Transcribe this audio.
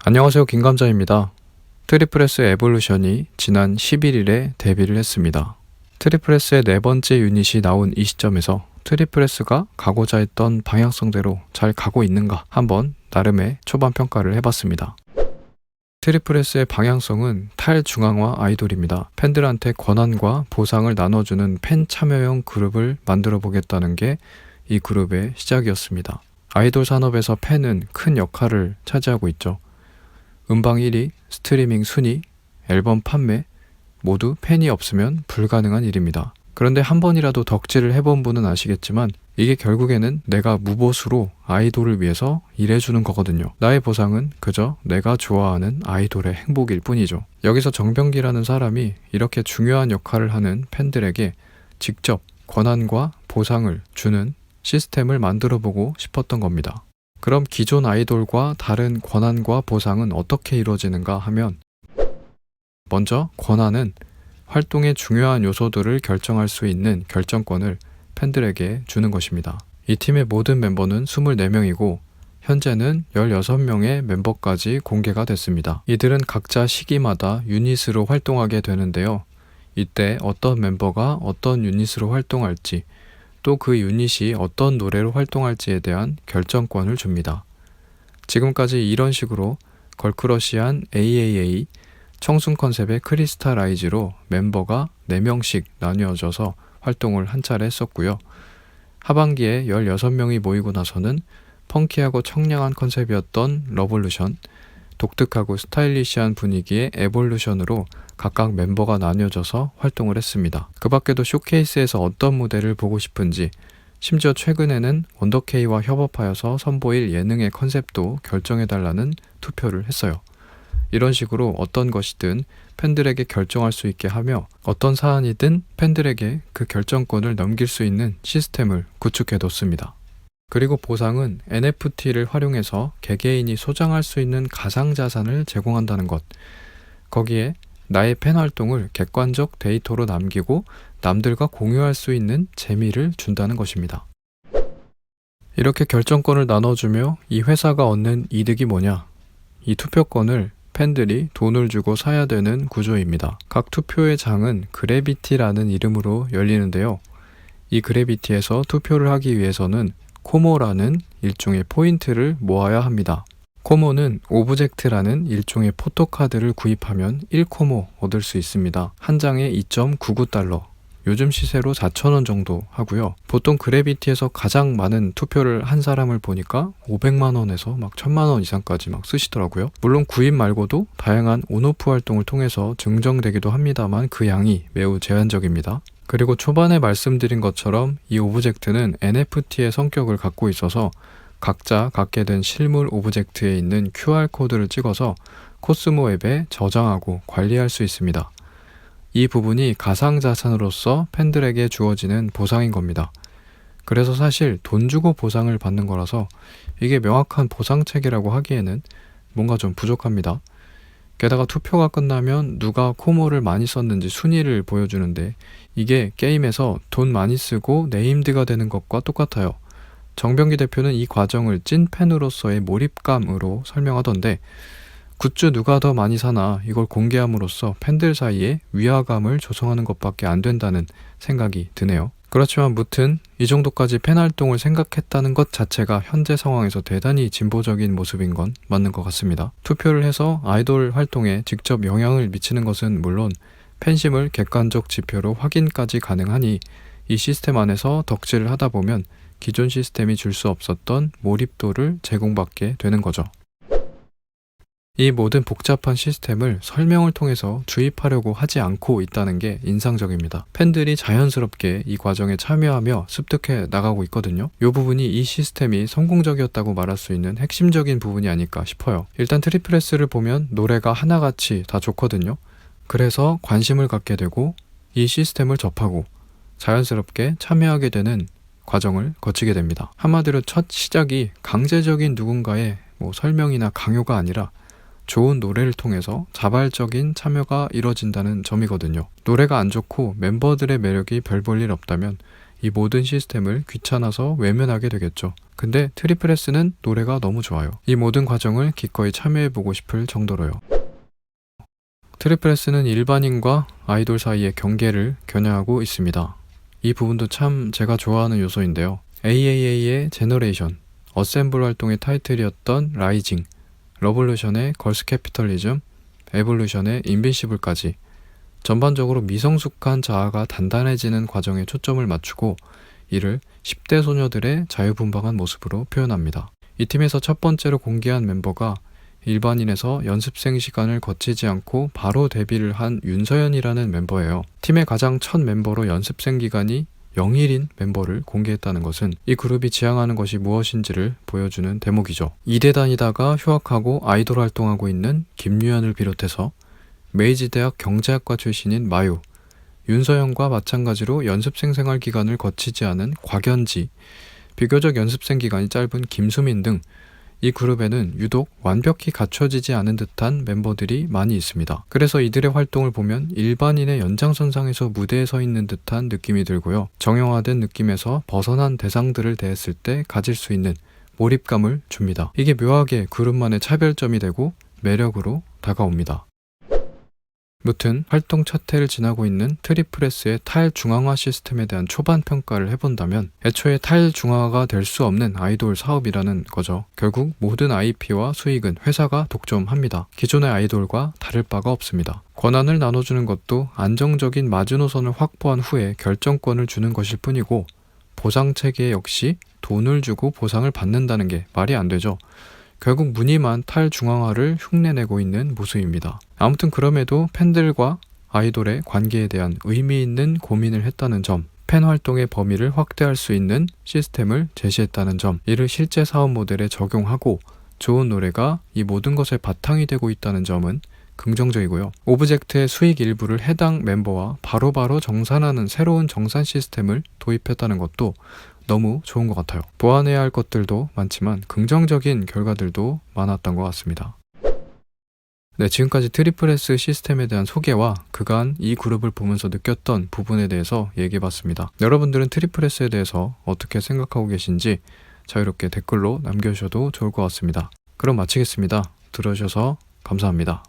안녕하세요, 김감자입니다. 트리플스 에볼루션이 지난 11일에 데뷔를 했습니다. 트리플스의 네 번째 유닛이 나온 이 시점에서 트리플스가 가고자 했던 방향성대로 잘 가고 있는가 한번 나름의 초반 평가를 해봤습니다. 트리플스의 방향성은 탈중앙화 아이돌입니다. 팬들한테 권한과 보상을 나눠주는 팬 참여형 그룹을 만들어 보겠다는 게 이 그룹의 시작이었습니다. 아이돌 산업에서 팬은 큰 역할을 차지하고 있죠. 음방 1위, 스트리밍 순위, 앨범 판매 모두 팬이 없으면 불가능한 일입니다. 그런데 한 번이라도 덕질을 해본 분은 아시겠지만 이게 결국에는 내가 무보수로 아이돌을 위해서 일해주는 거거든요. 나의 보상은 그저 내가 좋아하는 아이돌의 행복일 뿐이죠. 여기서 정병기라는 사람이 이렇게 중요한 역할을 하는 팬들에게 직접 권한과 보상을 주는 시스템을 만들어보고 싶었던 겁니다. 그럼 기존 아이돌과 다른 권한과 보상은 어떻게 이루어지는가 하면, 먼저 권한은 활동의 중요한 요소들을 결정할 수 있는 결정권을 팬들에게 주는 것입니다. 이 팀의 모든 멤버는 24명이고 현재는 16명의 멤버까지 공개가 됐습니다. 이들은 각자 시기마다 유닛으로 활동하게 되는데요. 이때 어떤 멤버가 어떤 유닛으로 활동할지, 또 그 유닛이 어떤 노래로 활동할지에 대한 결정권을 줍니다. 지금까지 이런 식으로 걸크러쉬한 AAA, 청순 컨셉의 크리스탈아이즈로 멤버가 4명씩 나뉘어져서 활동을 한 차례 했었고요. 하반기에 16명이 모이고 나서는 펑키하고 청량한 컨셉이었던 러볼루션, 독특하고 스타일리시한 분위기의 에볼루션으로 각각 멤버가 나뉘어져서 활동을 했습니다. 그 밖에도 쇼케이스에서 어떤 무대를 보고 싶은지, 심지어 최근에는 원더케이와 협업하여서 선보일 예능의 컨셉도 결정해달라는 투표를 했어요. 이런 식으로 어떤 것이든 팬들에게 결정할 수 있게 하며 어떤 사안이든 팬들에게 그 결정권을 넘길 수 있는 시스템을 구축해뒀습니다. 그리고 보상은 NFT를 활용해서 개개인이 소장할 수 있는 가상자산을 제공한다는 것. 거기에 나의 팬 활동을 객관적 데이터로 남기고 남들과 공유할 수 있는 재미를 준다는 것입니다. 이렇게 결정권을 나눠주며 이 회사가 얻는 이득이 뭐냐? 이 투표권을 팬들이 돈을 주고 사야 되는 구조입니다. 각 투표의 장은 그래비티라는 이름으로 열리는데요. 이 그래비티에서 투표를 하기 위해서는 코모라는 일종의 포인트를 모아야 합니다. 코모는 오브젝트라는 일종의 포토카드를 구입하면 1코모 얻을 수 있습니다. 한 장에 2.99달러, 요즘 시세로 4,000원 정도 하고요. 보통 그래비티에서 가장 많은 투표를 한 사람을 보니까 500만원에서 막 1000만원 이상까지 막 쓰시더라고요. 물론 구입 말고도 다양한 온오프 활동을 통해서 증정되기도 합니다만 그 양이 매우 제한적입니다. 그리고 초반에 말씀드린 것처럼 이 오브젝트는 NFT의 성격을 갖고 있어서 각자 갖게 된 실물 오브젝트에 있는 QR코드를 찍어서 코스모 앱에 저장하고 관리할 수 있습니다. 이 부분이 가상자산으로서 팬들에게 주어지는 보상인 겁니다. 그래서 사실 돈 주고 보상을 받는 거라서 이게 명확한 보상책이라고 하기에는 뭔가 좀 부족합니다. 게다가 투표가 끝나면 누가 코모를 많이 썼는지 순위를 보여주는데 이게 게임에서 돈 많이 쓰고 네임드가 되는 것과 똑같아요. 정병기 대표는 이 과정을 찐 팬으로서의 몰입감으로 설명하던데 굿즈 누가 더 많이 사나 이걸 공개함으로써 팬들 사이에 위화감을 조성하는 것밖에 안 된다는 생각이 드네요. 그렇지만 무튼 이 정도까지 팬 활동을 생각했다는 것 자체가 현재 상황에서 대단히 진보적인 모습인 건 맞는 것 같습니다. 투표를 해서 아이돌 활동에 직접 영향을 미치는 것은 물론 팬심을 객관적 지표로 확인까지 가능하니 이 시스템 안에서 덕질을 하다 보면 기존 시스템이 줄 수 없었던 몰입도를 제공받게 되는 거죠. 이 모든 복잡한 시스템을 설명을 통해서 주입하려고 하지 않고 있다는 게 인상적입니다. 팬들이 자연스럽게 이 과정에 참여하며 습득해 나가고 있거든요. 이 부분이 이 시스템이 성공적이었다고 말할 수 있는 핵심적인 부분이 아닐까 싶어요. 일단 트리플스를 보면 노래가 하나같이 다 좋거든요. 그래서 관심을 갖게 되고 이 시스템을 접하고 자연스럽게 참여하게 되는 과정을 거치게 됩니다. 한마디로 첫 시작이 강제적인 누군가의 설명이나 강요가 아니라 좋은 노래를 통해서 자발적인 참여가 이뤄진다는 점이거든요. 노래가 안 좋고 멤버들의 매력이 별 볼 일 없다면 이 모든 시스템을 귀찮아서 외면하게 되겠죠. 근데 트리플 S는 노래가 너무 좋아요. 이 모든 과정을 기꺼이 참여해보고 싶을 정도로요. 트리플 S는 일반인과 아이돌 사이의 경계를 겨냥하고 있습니다. 이 부분도 참 제가 좋아하는 요소인데요. AAA의 제너레이션, 어셈블 활동의 타이틀이었던 라이징, 러볼루션의 걸스 캐피털리즘, 에볼루션의 인빈시블까지 전반적으로 미성숙한 자아가 단단해지는 과정에 초점을 맞추고 이를 10대 소녀들의 자유분방한 모습으로 표현합니다. 이 팀에서 첫 번째로 공개한 멤버가 일반인에서 연습생 시간을 거치지 않고 바로 데뷔를 한 윤서연이라는 멤버예요. 팀의 가장 첫 멤버로 연습생 기간이 0일인 멤버를 공개했다는 것은 이 그룹이 지향하는 것이 무엇인지를 보여주는 대목이죠. 이대 다니다가 휴학하고 아이돌 활동하고 있는 김유연을 비롯해서 메이지대학 경제학과 출신인 마유, 윤서연과 마찬가지로 연습생 생활 기간을 거치지 않은 곽연지, 비교적 연습생 기간이 짧은 김수민 등 이 그룹에는 유독 완벽히 갖춰지지 않은 듯한 멤버들이 많이 있습니다. 그래서 이들의 활동을 보면 일반인의 연장선상에서 무대에 서 있는 듯한 느낌이 들고요. 정형화된 느낌에서 벗어난 대상들을 대했을 때 가질 수 있는 몰입감을 줍니다. 이게 묘하게 그룹만의 차별점이 되고 매력으로 다가옵니다. 무튼 활동 첫 해를 지나고 있는 트리플 S의 탈중앙화 시스템에 대한 초반 평가를 해본다면 애초에 탈중앙화가 될 수 없는 아이돌 사업이라는 거죠. 결국 모든 IP와 수익은 회사가 독점합니다. 기존의 아이돌과 다를 바가 없습니다. 권한을 나눠주는 것도 안정적인 마지노선을 확보한 후에 결정권을 주는 것일 뿐이고 보상체계 역시 돈을 주고 보상을 받는다는 게 말이 안 되죠. 결국 무늬만 탈중앙화를 흉내내고 있는 모습입니다. 아무튼 그럼에도 팬들과 아이돌의 관계에 대한 의미 있는 고민을 했다는 점, 팬 활동의 범위를 확대할 수 있는 시스템을 제시했다는 점, 이를 실제 사업 모델에 적용하고 좋은 노래가 이 모든 것의 바탕이 되고 있다는 점은 긍정적이고요. 오브젝트의 수익 일부를 해당 멤버와 바로바로 정산하는 새로운 정산 시스템을 도입했다는 것도 너무 좋은 것 같아요. 보완해야 할 것들도 많지만 긍정적인 결과들도 많았던 것 같습니다. 네, 지금까지 트리플 S 시스템에 대한 소개와 그간 이 그룹을 보면서 느꼈던 부분에 대해서 얘기해봤습니다. 여러분들은 트리플 S에 대해서 어떻게 생각하고 계신지 자유롭게 댓글로 남겨주셔도 좋을 것 같습니다. 그럼 마치겠습니다. 들어주셔서 감사합니다.